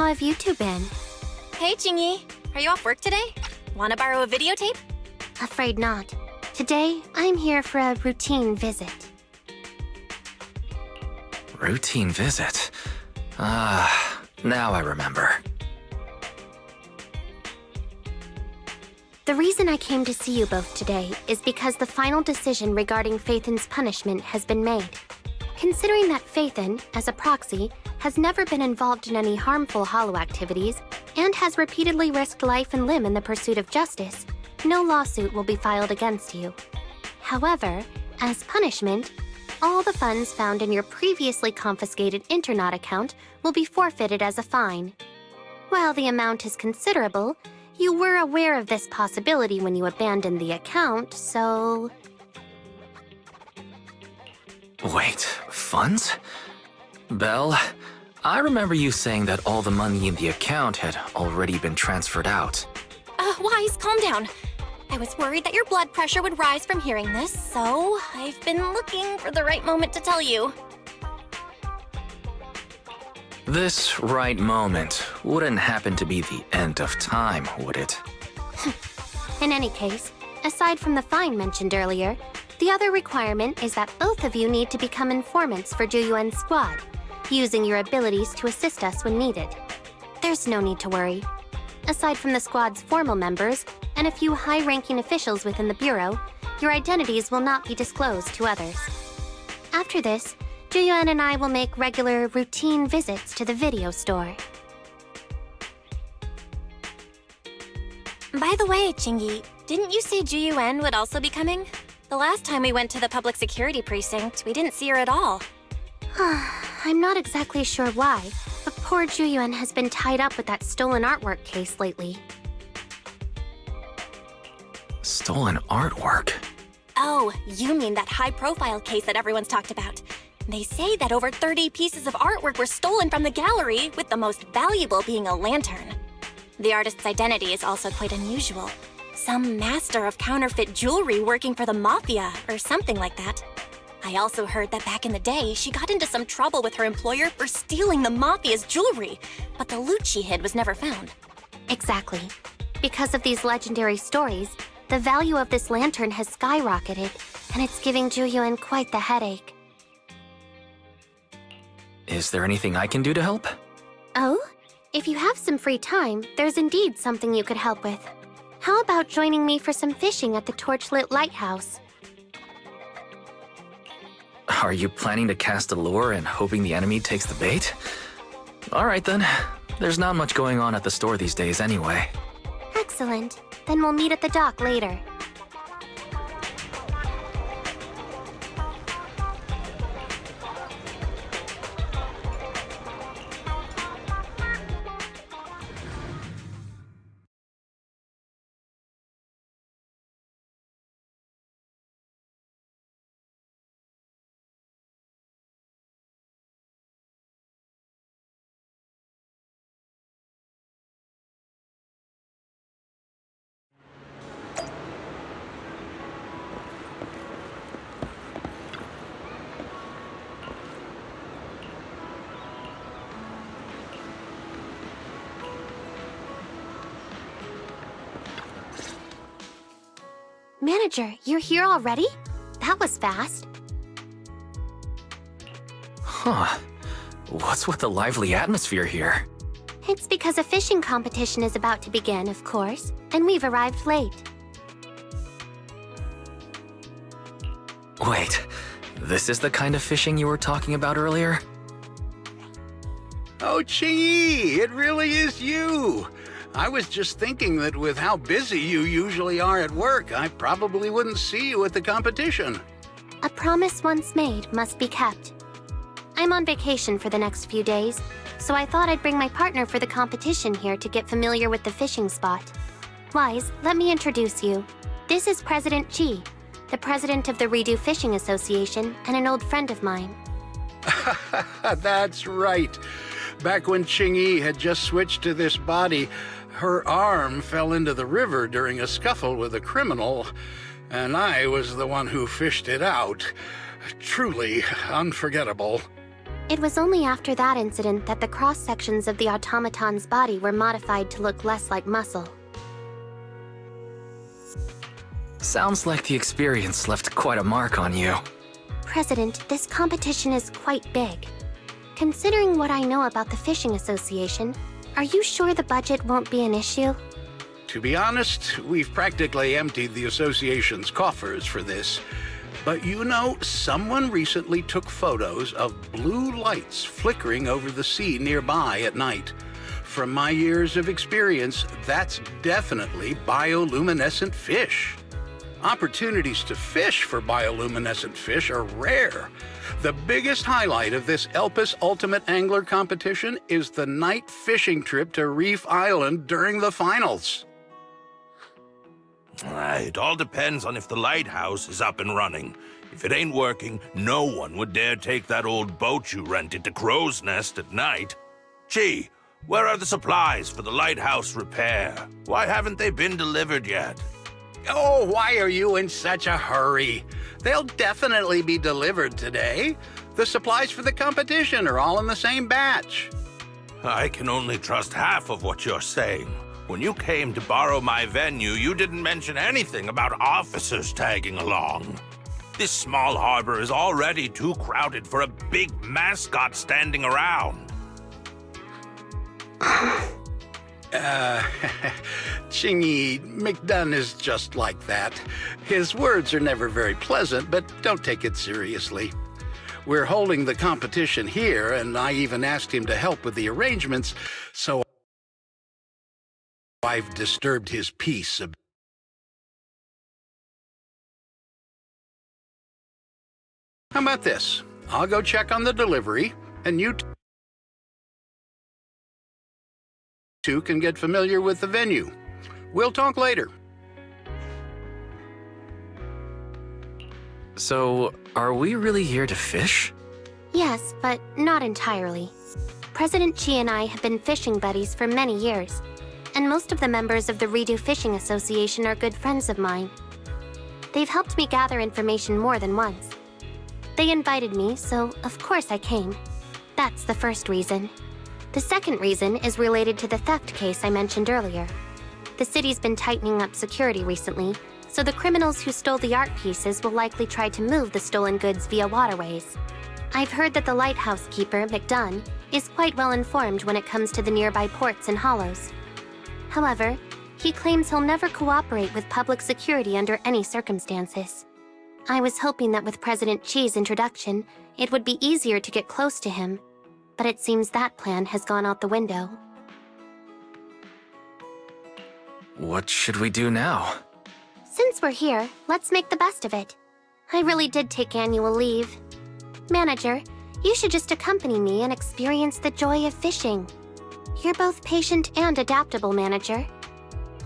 How have you two been? Hey, Qingyi. Are you off work today? Want to borrow a videotape? Afraid not. Today, I'm here for a routine visit. Routine visit? Now I remember. The reason I came to see you both today is because the final decision regarding Phaethon's punishment has been made. Considering that Phaethon, as a proxy, has never been involved in any harmful hollow activities and has repeatedly risked life and limb in the pursuit of justice, no lawsuit will be filed against you. However, as punishment, all the funds found in your previously confiscated Internaut account will be forfeited as a fine. While the amount is considerable, you were aware of this possibility when you abandoned the account, so... Wait, funds? Belle, I remember you saying that all the money in the account had already been transferred out. Wise, calm down. I was worried that your blood pressure would rise from hearing this, so I've been looking for the right moment to tell you. This right moment wouldn't happen to be the end of time, would it? In any case, aside from the fine mentioned earlier, the other requirement is that both of you need to become informants for Juyuan's squad, using your abilities to assist us when needed. There's no need to worry. Aside from the squad's formal members and a few high-ranking officials within the Bureau, your identities will not be disclosed to others. After this, Juyuan and I will make regular, routine visits to the video store. By the way, Qingyi, didn't you say Juyuan would also be coming? The last time we went to the public security precinct, we didn't see her at all. I'm not exactly sure why, but poor Juyuan has been tied up with that stolen artwork case lately. Stolen artwork? Oh, you mean that high-profile case that everyone's talked about. They say that over 30 pieces of artwork were stolen from the gallery, with the most valuable being a lantern. The artist's identity is also quite unusual. Some master of counterfeit jewelry working for the Mafia, or something like that. I also heard that back in the day, she got into some trouble with her employer for stealing the Mafia's jewelry, but the loot she hid was never found. Exactly. Because of these legendary stories, the value of this lantern has skyrocketed, and it's giving Juyuan quite the headache. Is there anything I can do to help? Oh? If you have some free time, there's indeed something you could help with. How about joining me for some fishing at the torchlit lighthouse? Are you planning to cast a lure and hoping the enemy takes the bait? Alright then. There's not much going on at the store these days anyway. Excellent. Then we'll meet at the dock later. Manager, you're here already? That was fast. Huh. What's with the lively atmosphere here? It's because a fishing competition is about to begin, of course, and we've arrived late. Wait, this is the kind of fishing you were talking about earlier? Oh, Qingyi, it really is you. I was just thinking that with how busy you usually are at work, I probably wouldn't see you at the competition. A promise once made must be kept. I'm on vacation for the next few days, so I thought I'd bring my partner for the competition here to get familiar with the fishing spot. Wise, let me introduce you. This is President Qi, the president of the Redo Fishing Association and an old friend of mine. That's right. Back when Qingyi had just switched to this body, her arm fell into the river during a scuffle with a criminal, and I was the one who fished it out. Truly unforgettable. It was only after that incident that the cross-sections of the automaton's body were modified to look less like muscle. Sounds like the experience left quite a mark on you. President, this competition is quite big. Considering what I know about the Fishing Association, are you sure the budget won't be an issue? To be honest, we've practically emptied the association's coffers for this. But you know, someone recently took photos of blue lights flickering over the sea nearby at night. From my years of experience, that's definitely bioluminescent fish. Opportunities to fish for bioluminescent fish are rare. The biggest highlight of this Elpis Ultimate Angler competition is the night fishing trip to Reef Island during the finals. It all depends on if the lighthouse is up and running. If it ain't working, no one would dare take that old boat you rented to Crow's Nest at night. Gee, where are the supplies for the lighthouse repair? Why haven't they been delivered yet? Oh, why are you in such a hurry? They'll definitely be delivered today. The supplies for the competition are all in the same batch. I can only trust half of what you're saying. When you came to borrow my venue, you didn't mention anything about officers tagging along. This small harbor is already too crowded for a big mascot standing around. Qingyi, McDunn is just like that. His words are never very pleasant, but don't take it seriously. We're holding the competition here, and I even asked him to help with the arrangements, so I've disturbed his peace a bit. How about this? I'll go check on the delivery, and you two can get familiar with the venue. We'll talk later. So, are we really here to fish? Yes, but not entirely. President Qi and I have been fishing buddies for many years, and most of the members of the Redo Fishing Association are good friends of mine. They've helped me gather information more than once. They invited me, so of course I came. That's the first reason. The second reason is related to the theft case I mentioned earlier. The city's been tightening up security recently, so the criminals who stole the art pieces will likely try to move the stolen goods via waterways. I've heard that the lighthouse keeper, McDunn, is quite well informed when it comes to the nearby ports and hollows. However, he claims he'll never cooperate with public security under any circumstances. I was hoping that with President Qi's introduction, it would be easier to get close to him, but it seems that plan has gone out the window. What should we do now? Since we're here, let's make the best of it. I really did take annual leave. Manager, you should just accompany me and experience the joy of fishing. You're both patient and adaptable, Manager.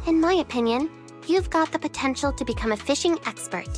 In my opinion, you've got the potential to become a fishing expert.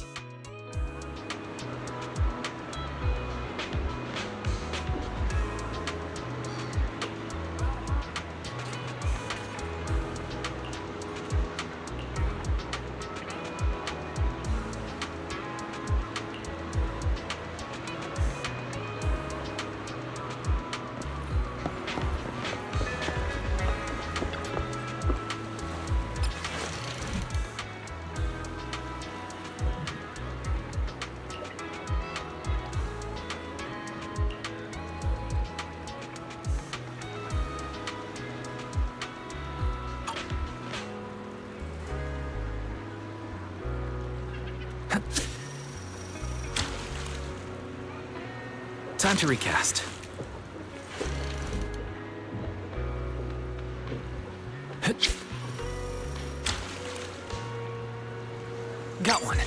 Time to recast. Got one.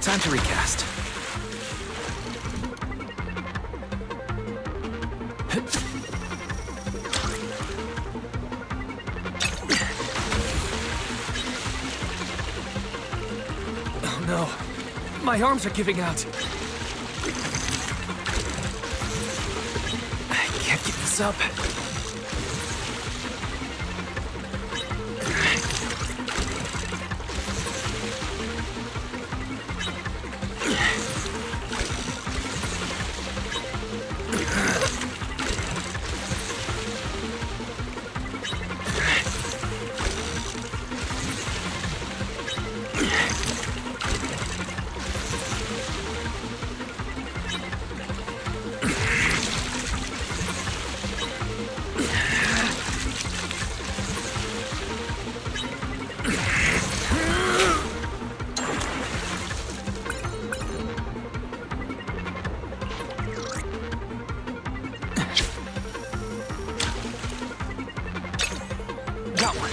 Time to recast. Oh no, my arms are giving out. I can't keep this up. Got one.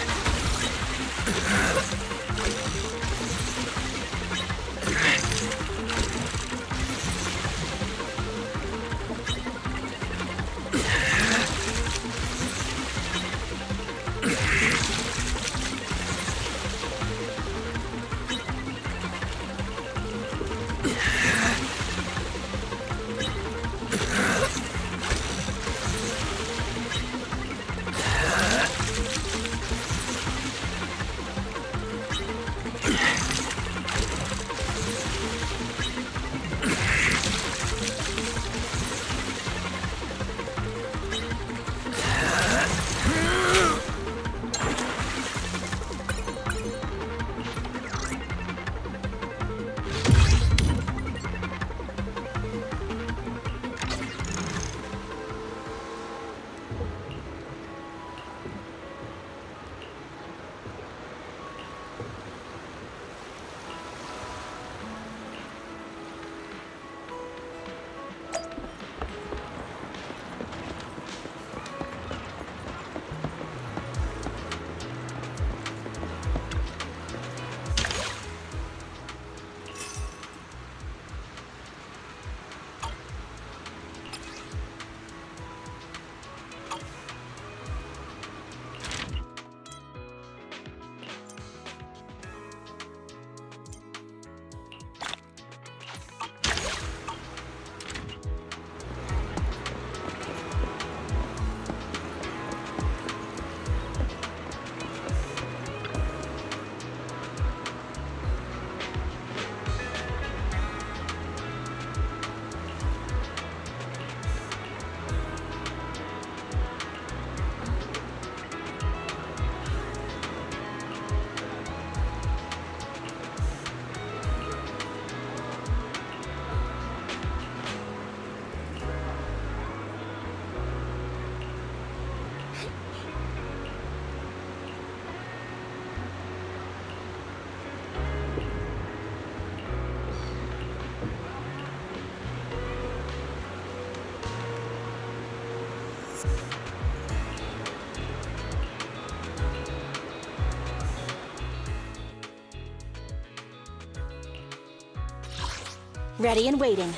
Ready and waiting.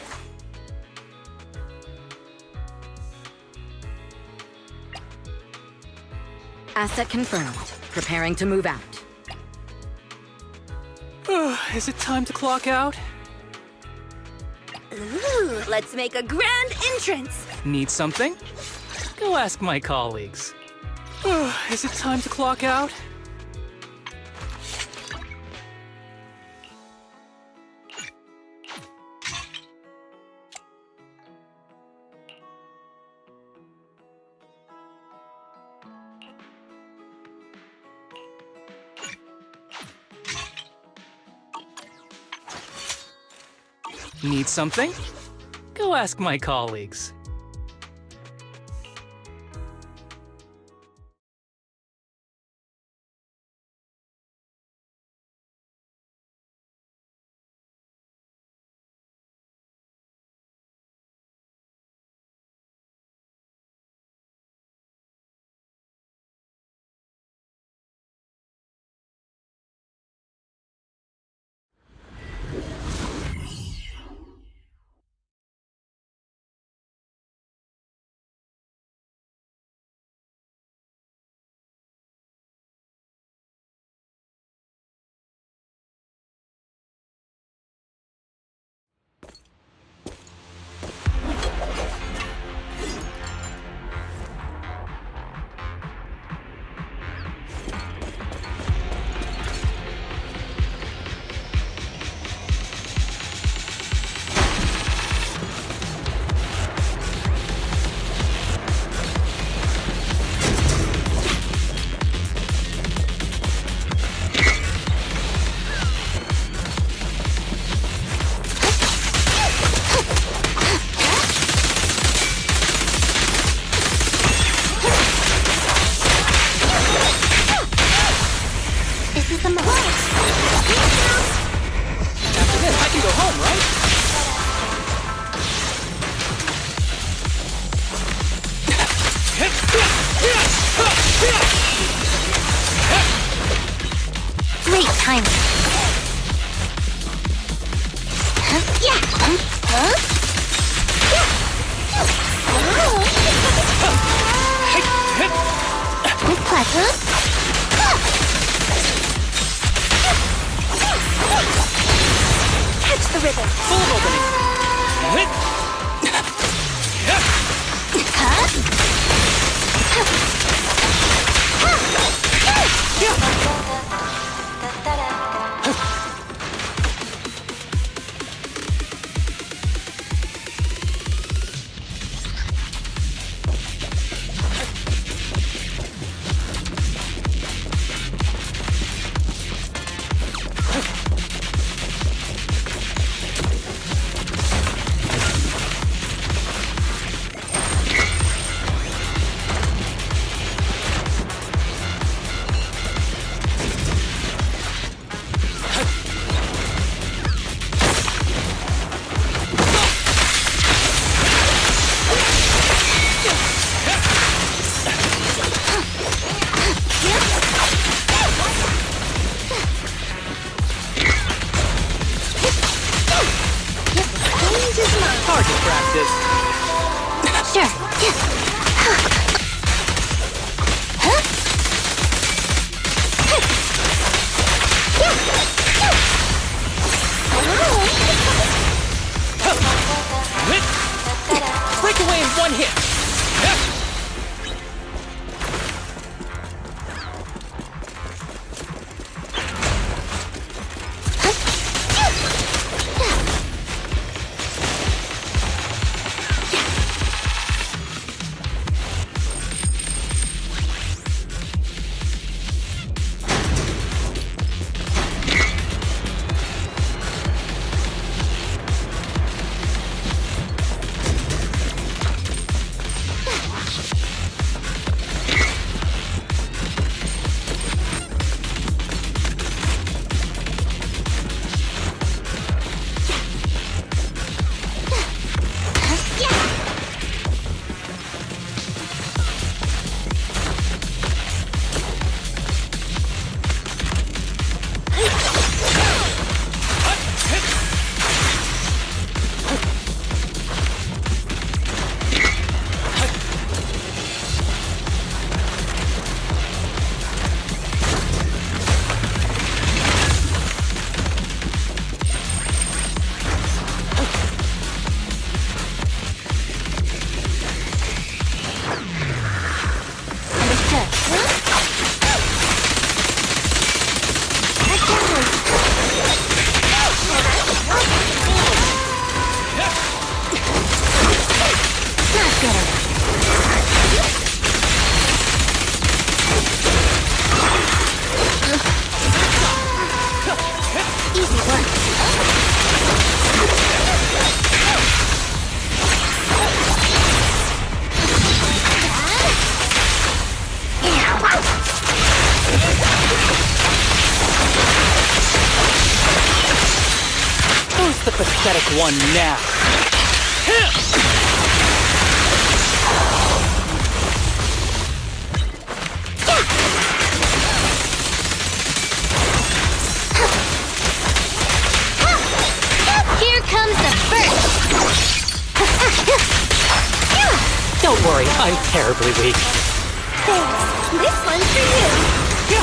Asset confirmed. Preparing to move out. Is it time to clock out? Ooh, let's make a grand entrance. Need something? Go ask my colleagues. Is it time to clock out? Need something? Go ask my colleagues. timing. Yeah. With pleasure. Catch the rhythm. Full opening. Target practice. Sure. Break away in one hit. Who's the pathetic one now? Here comes the first. Don't worry, I'm terribly weak. Thanks. This one's for you.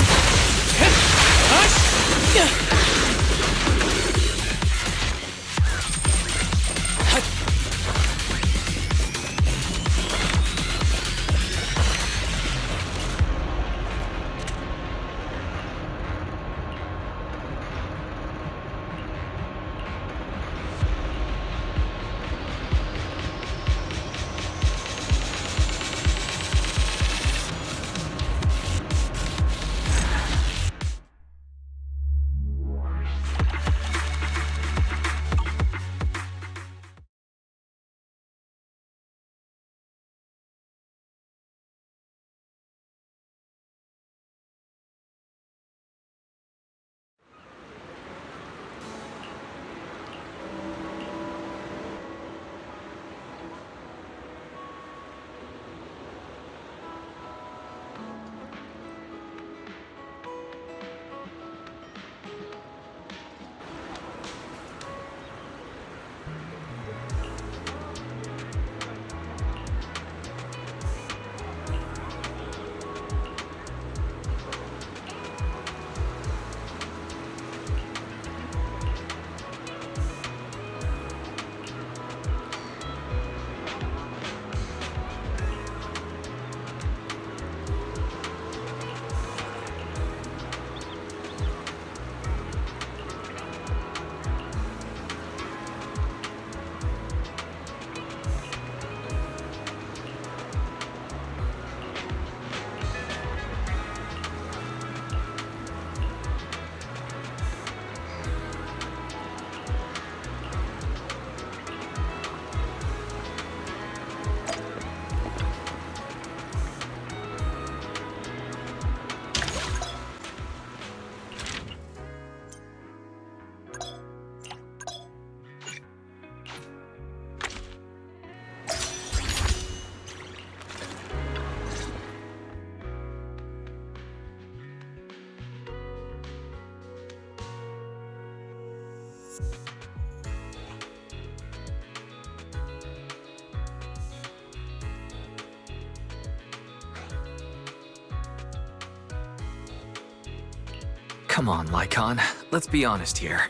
Come on, Lycon. Let's be honest here.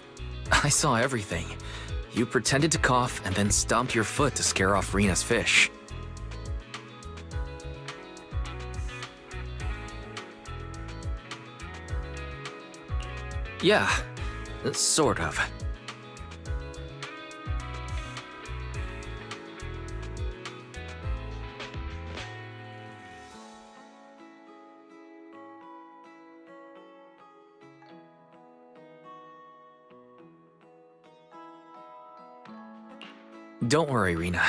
I saw everything. You pretended to cough and then stomped your foot to scare off Rena's fish. Yeah, sort of. Don't worry, Rena.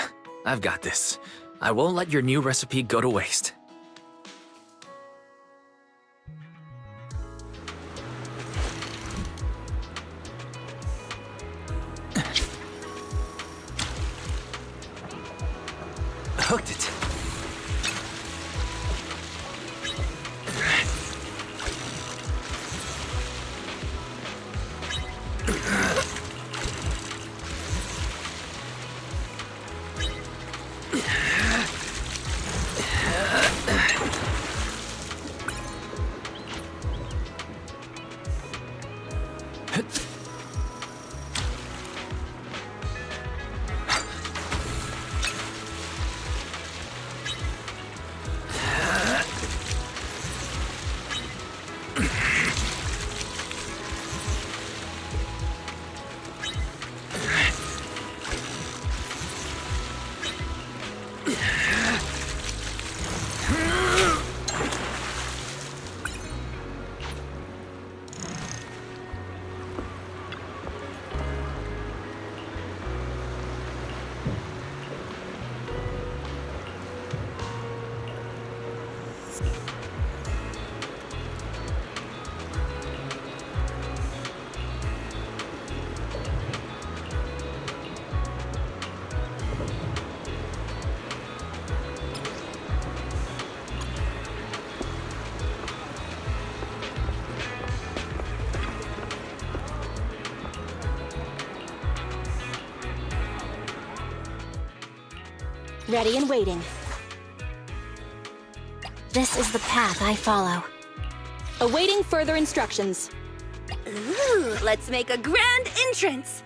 I've got this. I won't let your new recipe go to waste. Hooked it. Ready and waiting. This is the path I follow. Awaiting further instructions. Ooh, let's make a grand entrance!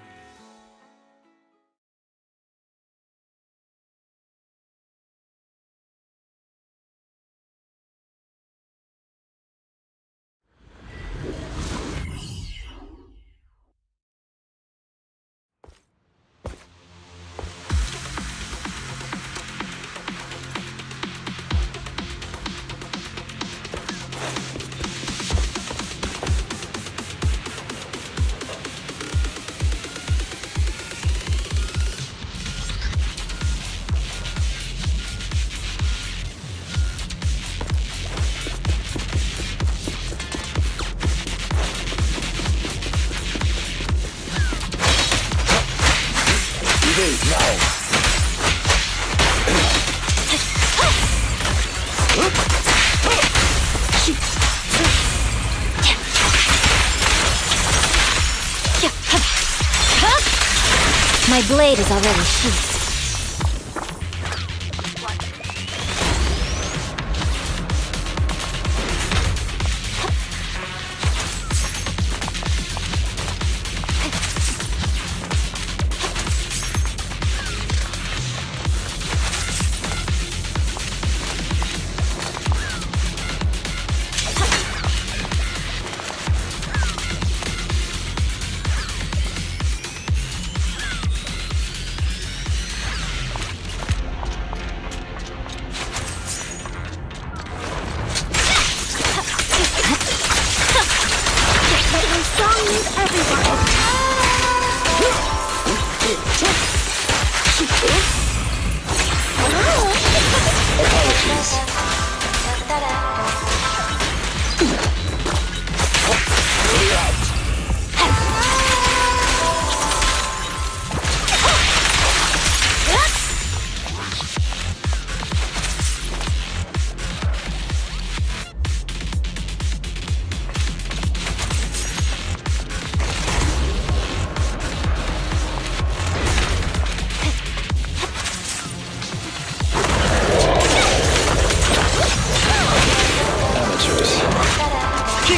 My blade is already sheathed.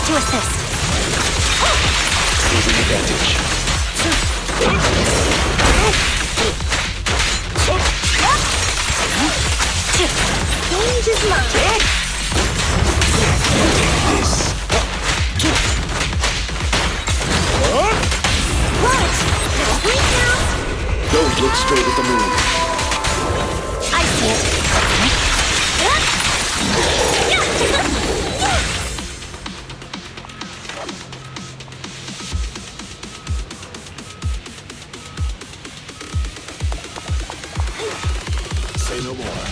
to assist. Taking advantage. Change is mine. This. What? Wait now. Don't look straight at the moon. I see it. Say no more.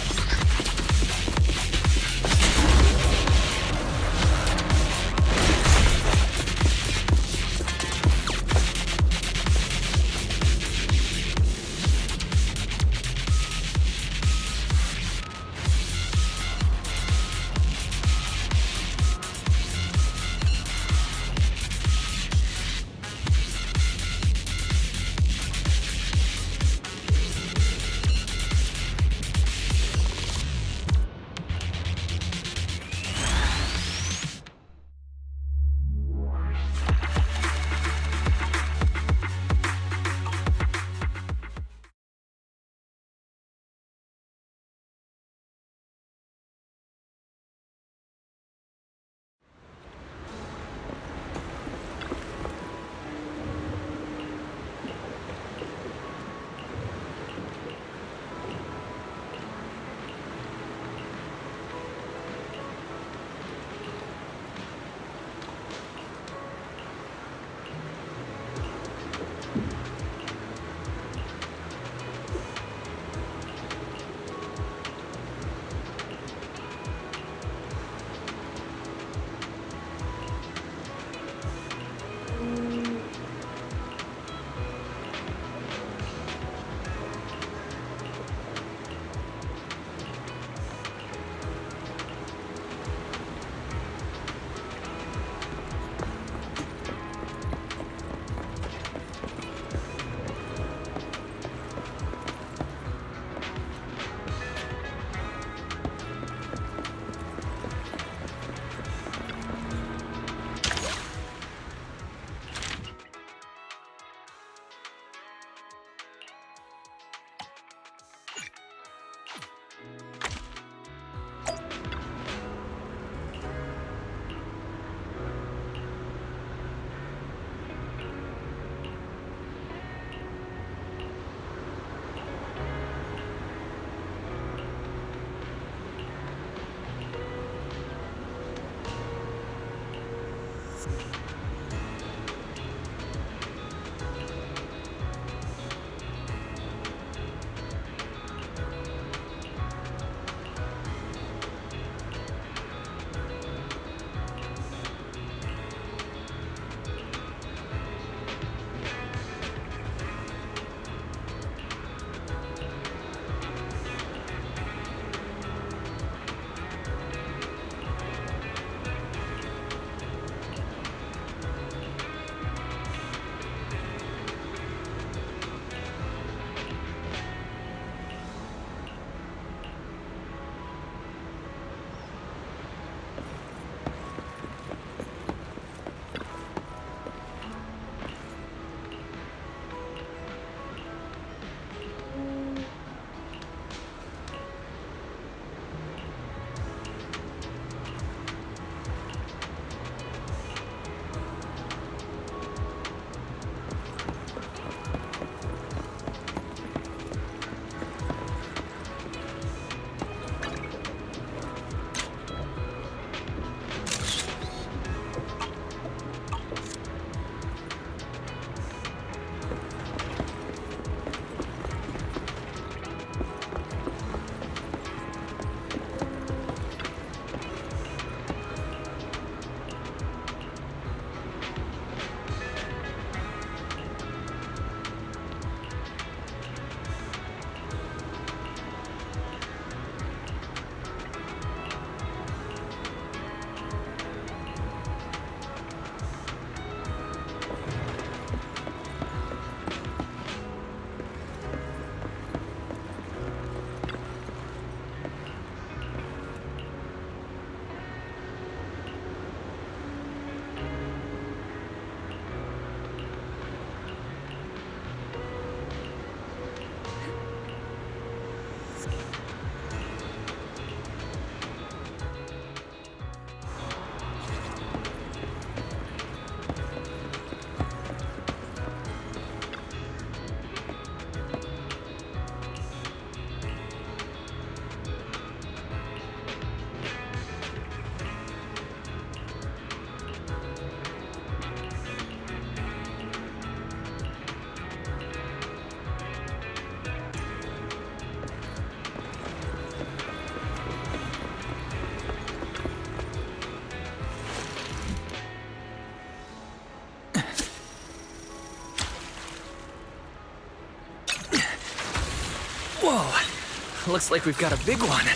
looks like we've got a big one.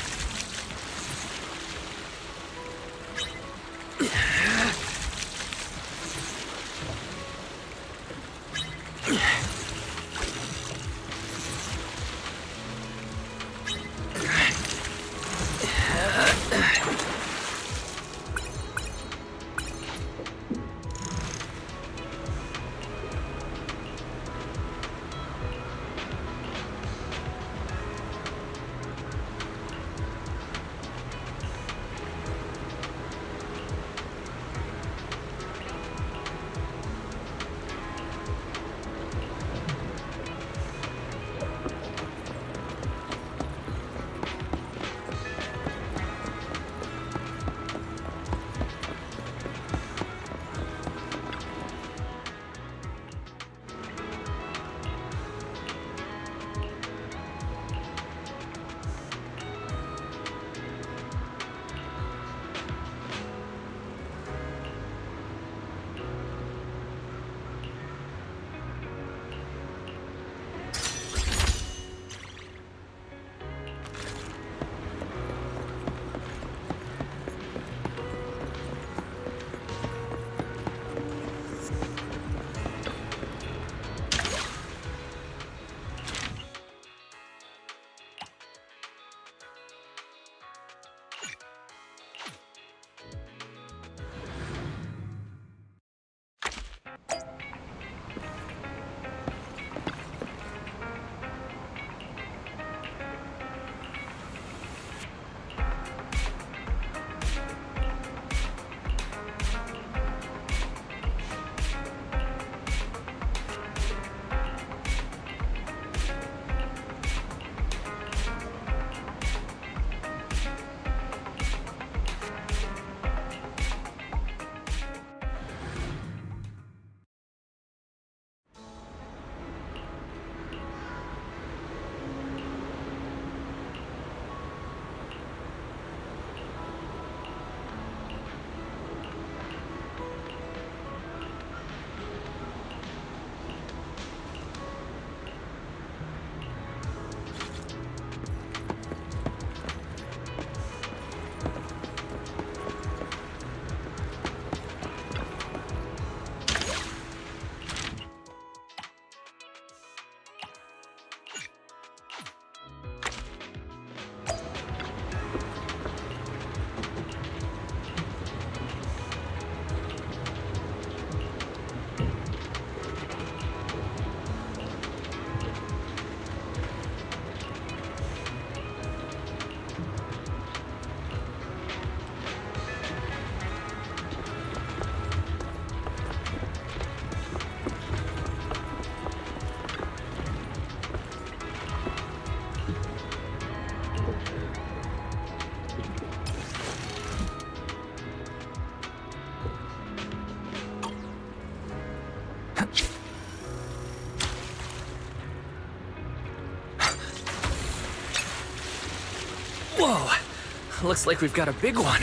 Whoa! Looks like we've got a big one.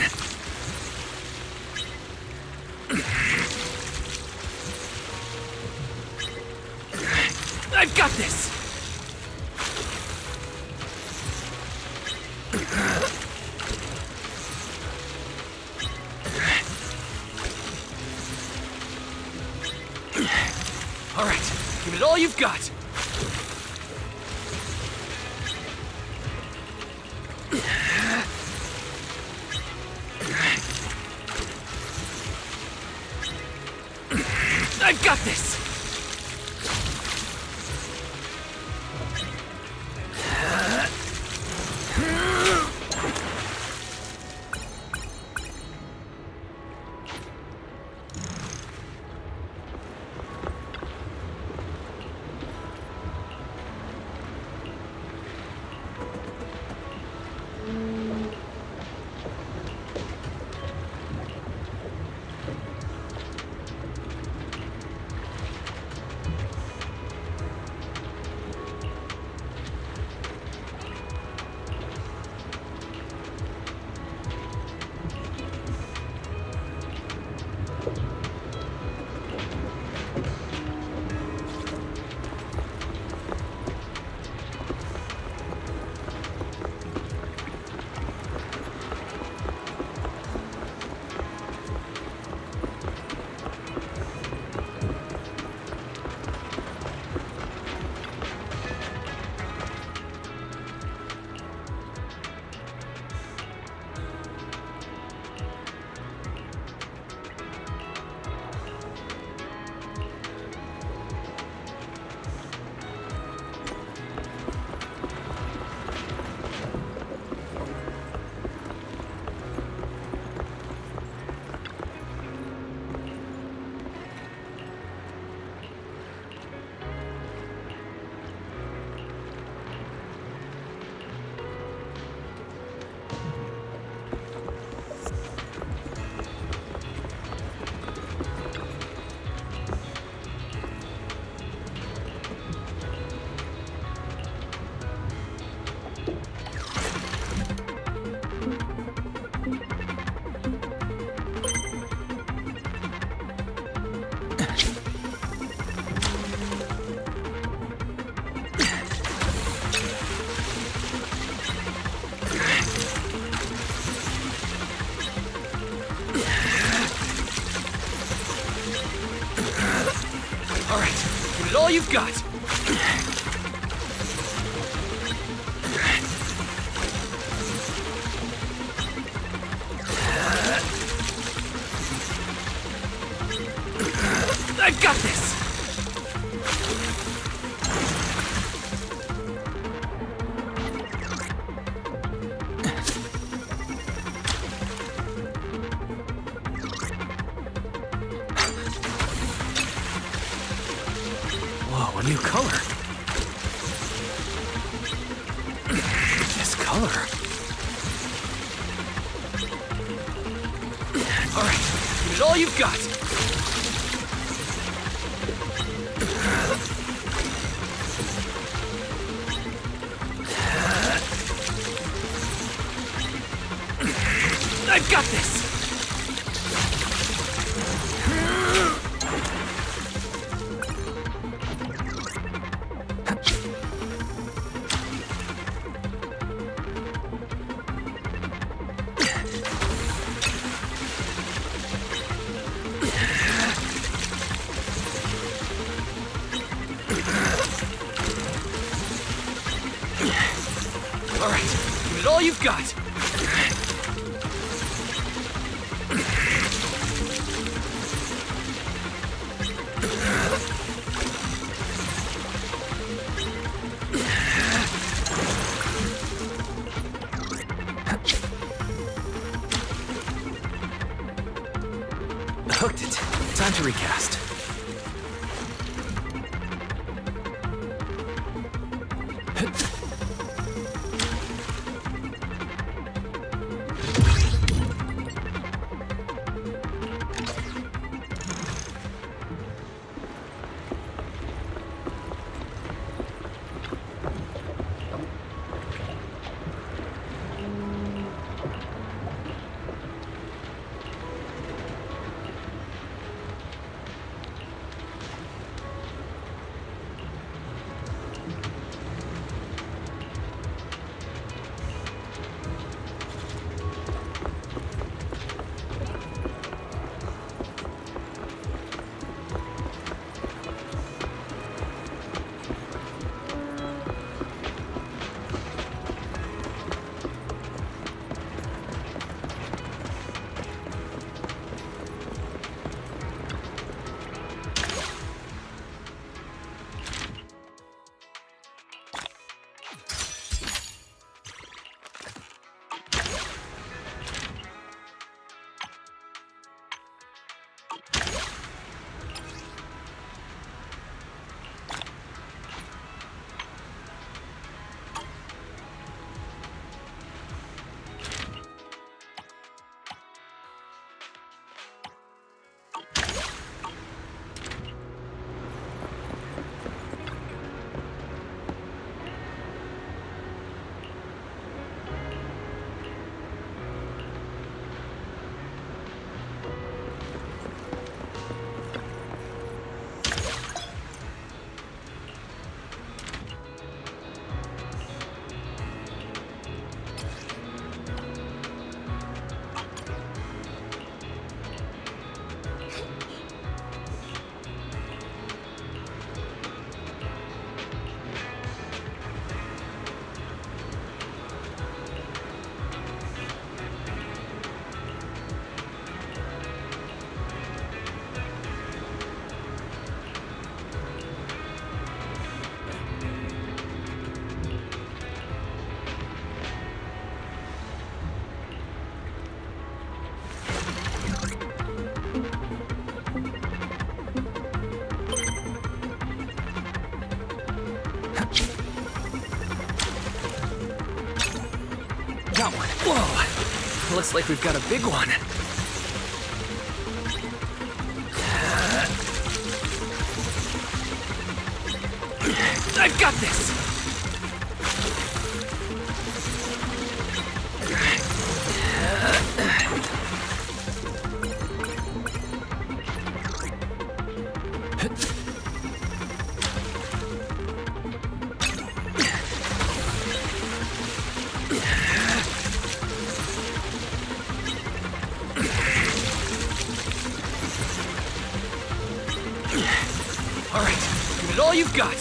I've got this! All right, give it all you've got. I've got this! all you've got! I've got this! Whoa, a new color. This color. All right, give it all you've got. I've got this! All right, give it all you've got. Hooked it. Time to recast. Got one. Whoa! Looks like we've got a big one. I've got this! all you've got!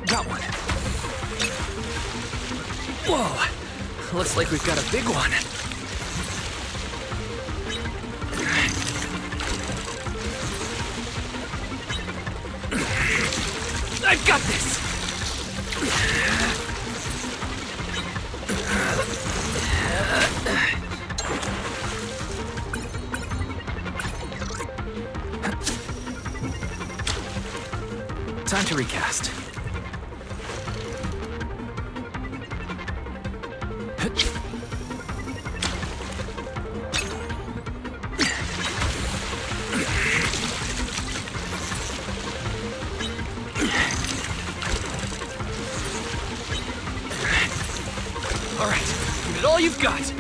Got one. Whoa! Looks like we've got a big one. I've got this! Time to recast. All right, give it all you've got.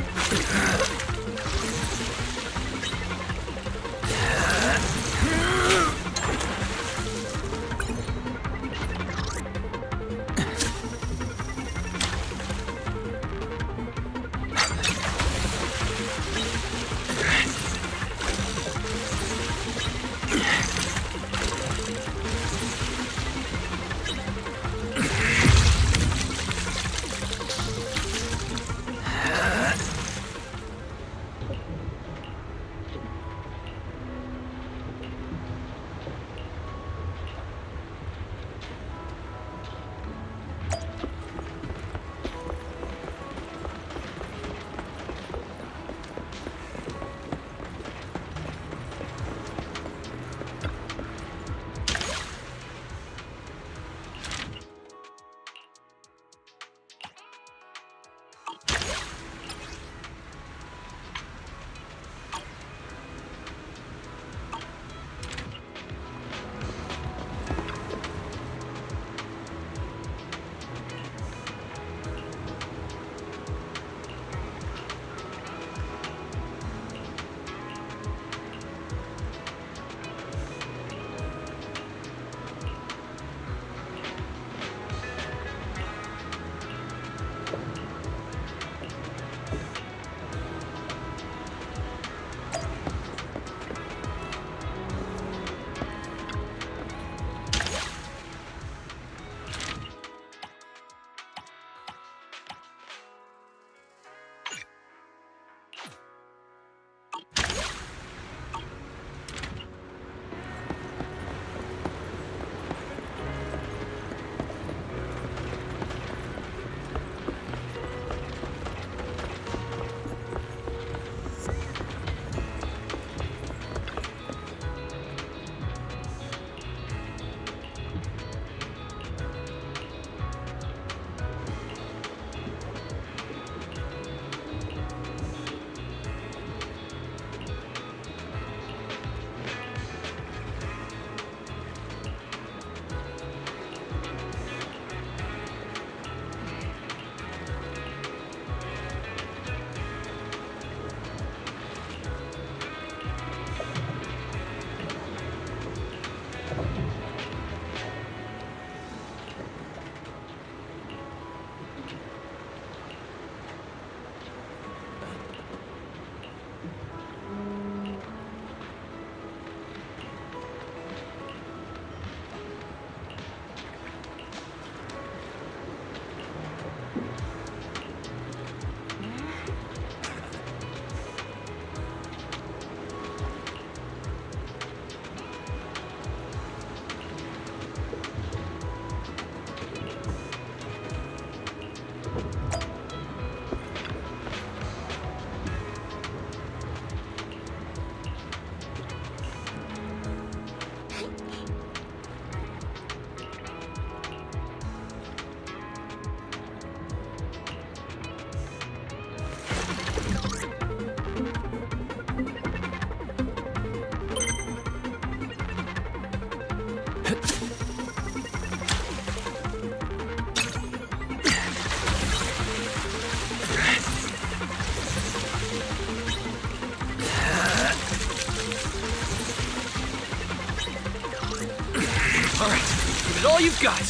you've got!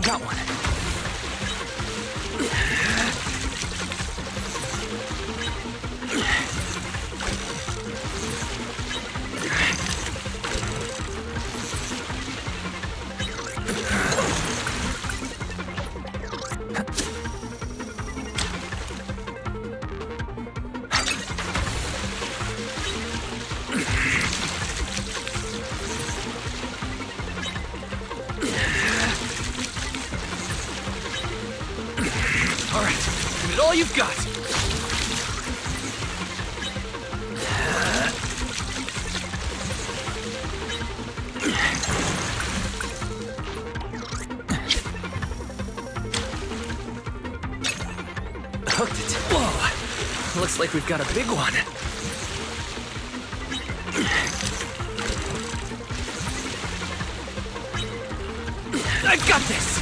Got one. All right, give it all you've got. Hooked it. Whoa, looks like we've got a big one. I've got this.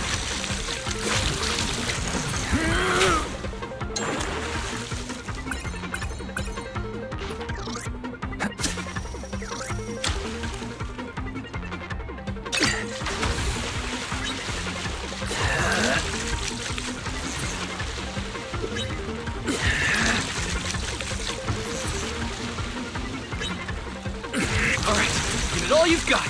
All right, give it all you've got.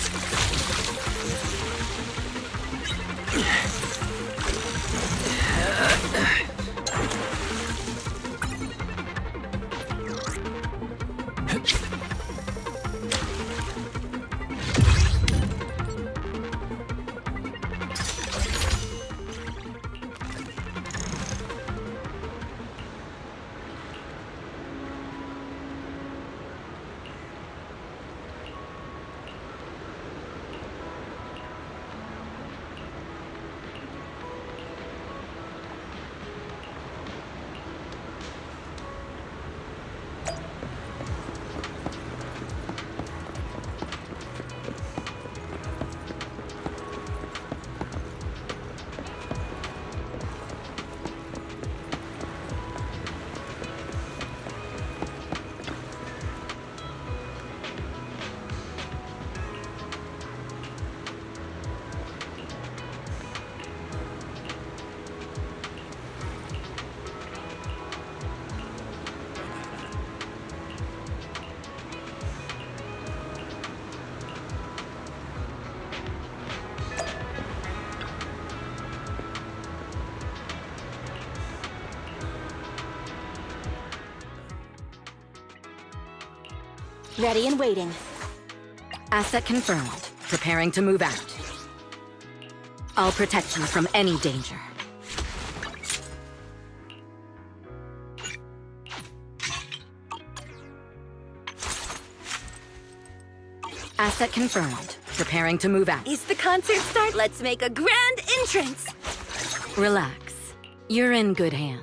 Ready and waiting. Asset confirmed. Preparing to move out. I'll protect you from any danger. Asset confirmed. Preparing to move out. Is the concert start? Let's make a grand entrance! Relax. You're in good hands.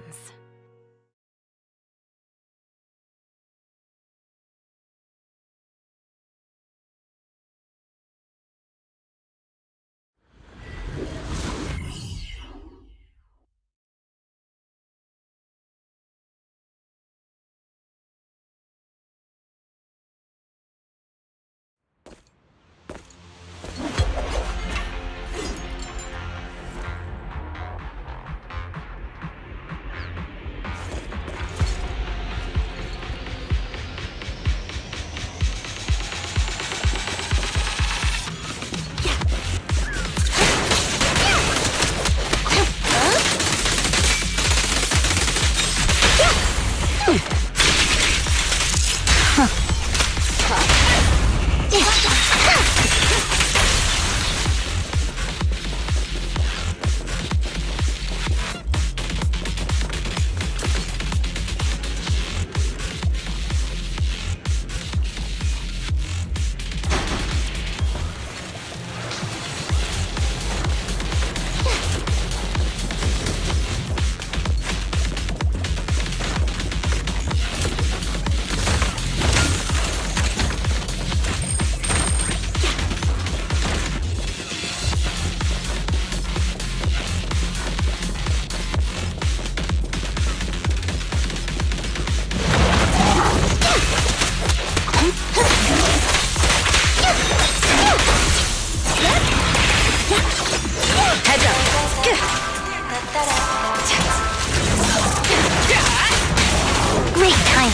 Great timing.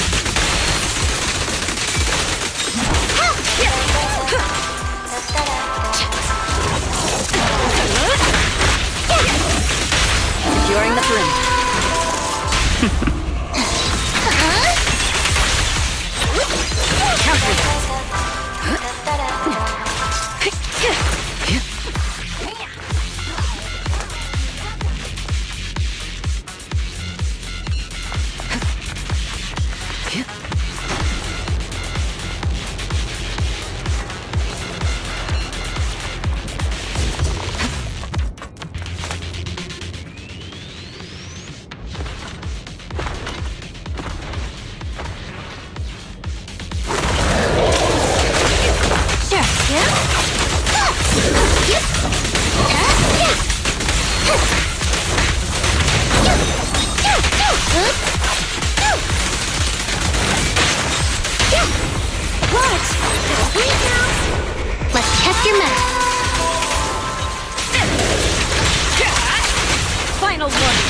Securing the perimeter. Counter that. Let's test your mettle. Final warning.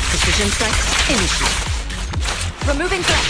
Precision strike initiated. Removing threat.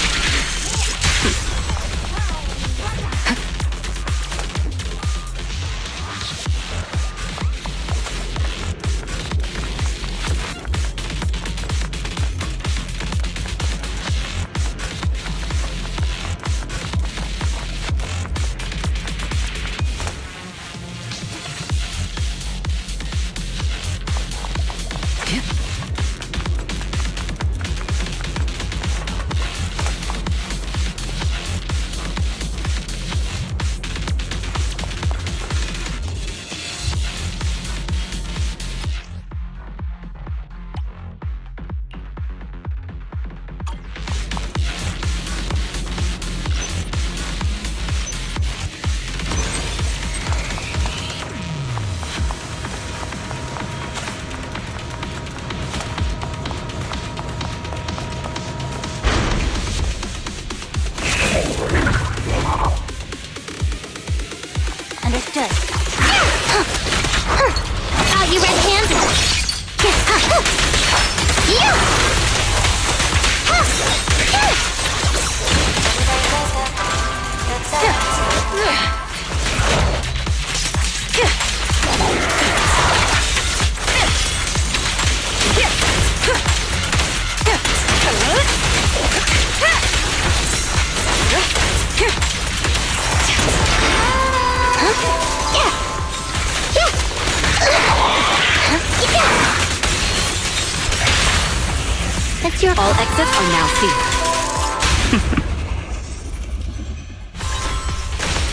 It's your All exits are now sealed.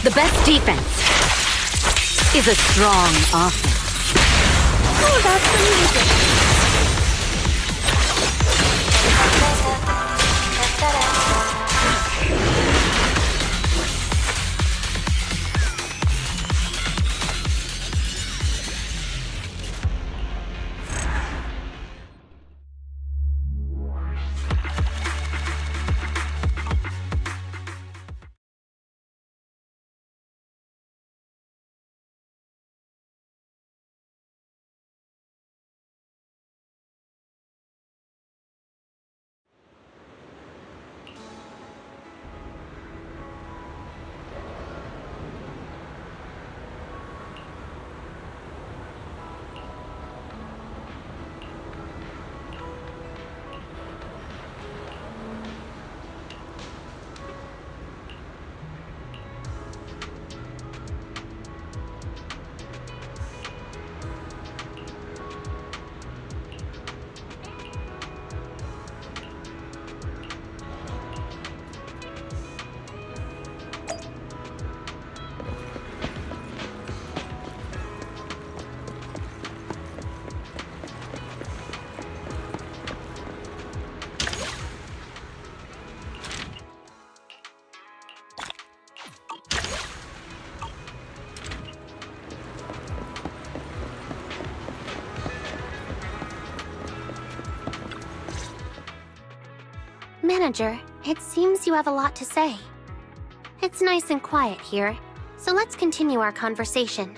The best defense is a strong offense. Oh, that's the music. Manager, it seems you have a lot to say. It's nice and quiet here, so let's continue our conversation.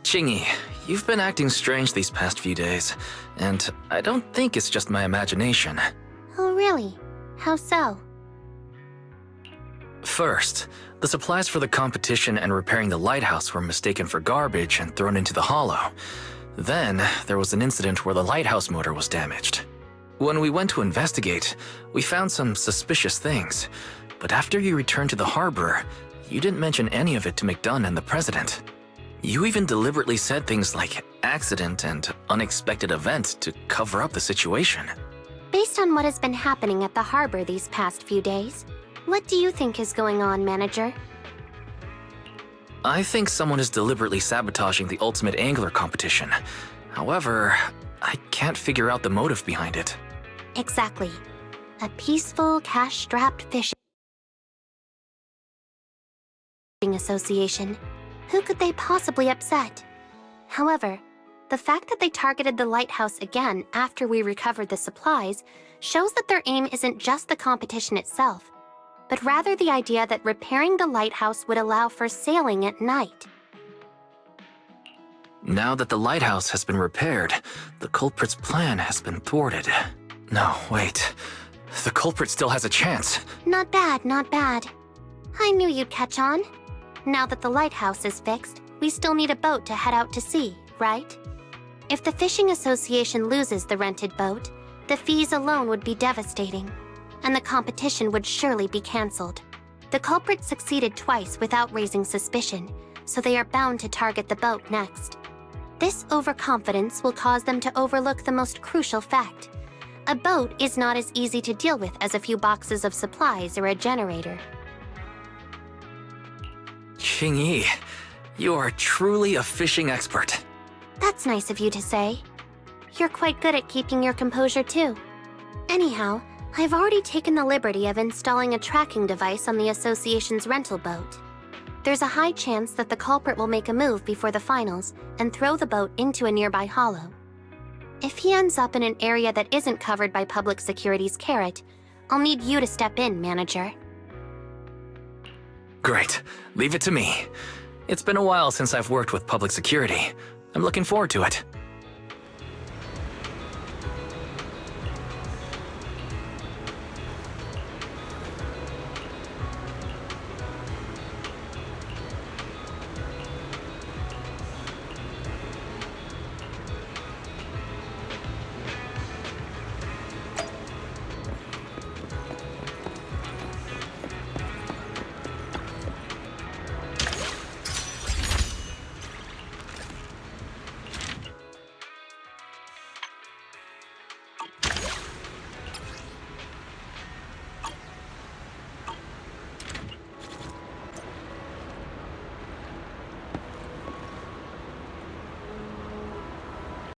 Qingyi, you've been acting strange these past few days, and I don't think it's just my imagination. Oh, really? How so? First, the supplies for the competition and repairing the lighthouse were mistaken for garbage and thrown into the hollow. Then, there was an incident where the lighthouse motor was damaged. When we went to investigate, we found some suspicious things, but after you returned to the harbor, you didn't mention any of it to McDunn and the president. You even deliberately said things like accident and unexpected event to cover up the situation. Based on what has been happening at the harbor these past few days, what do you think is going on, Manager? I think someone is deliberately sabotaging the Ultimate Angler competition. However, I can't figure out the motive behind it. Exactly. A peaceful, cash-strapped fishing association. Who could they possibly upset? However, the fact that they targeted the lighthouse again after we recovered the supplies shows that their aim isn't just the competition itself, but rather the idea that repairing the lighthouse would allow for sailing at night. Now that the lighthouse has been repaired, the culprit's plan has been thwarted. No, wait. The culprit still has a chance. Not bad, not bad. I knew you'd catch on. Now that the lighthouse is fixed, we still need a boat to head out to sea, right? If the fishing association loses the rented boat, the fees alone would be devastating, and the competition would surely be cancelled. The culprit succeeded twice without raising suspicion, so they are bound to target the boat next. This overconfidence will cause them to overlook the most crucial fact. A boat is not as easy to deal with as a few boxes of supplies or a generator. Qingyi, you are truly a fishing expert. That's nice of you to say. You're quite good at keeping your composure too. Anyhow, I've already taken the liberty of installing a tracking device on the association's rental boat. There's a high chance that the culprit will make a move before the finals and throw the boat into a nearby hollow. If he ends up in an area that isn't covered by public security's carrot, I'll need you to step in, Manager. Great. Leave it to me. It's been a while since I've worked with public security. I'm looking forward to it.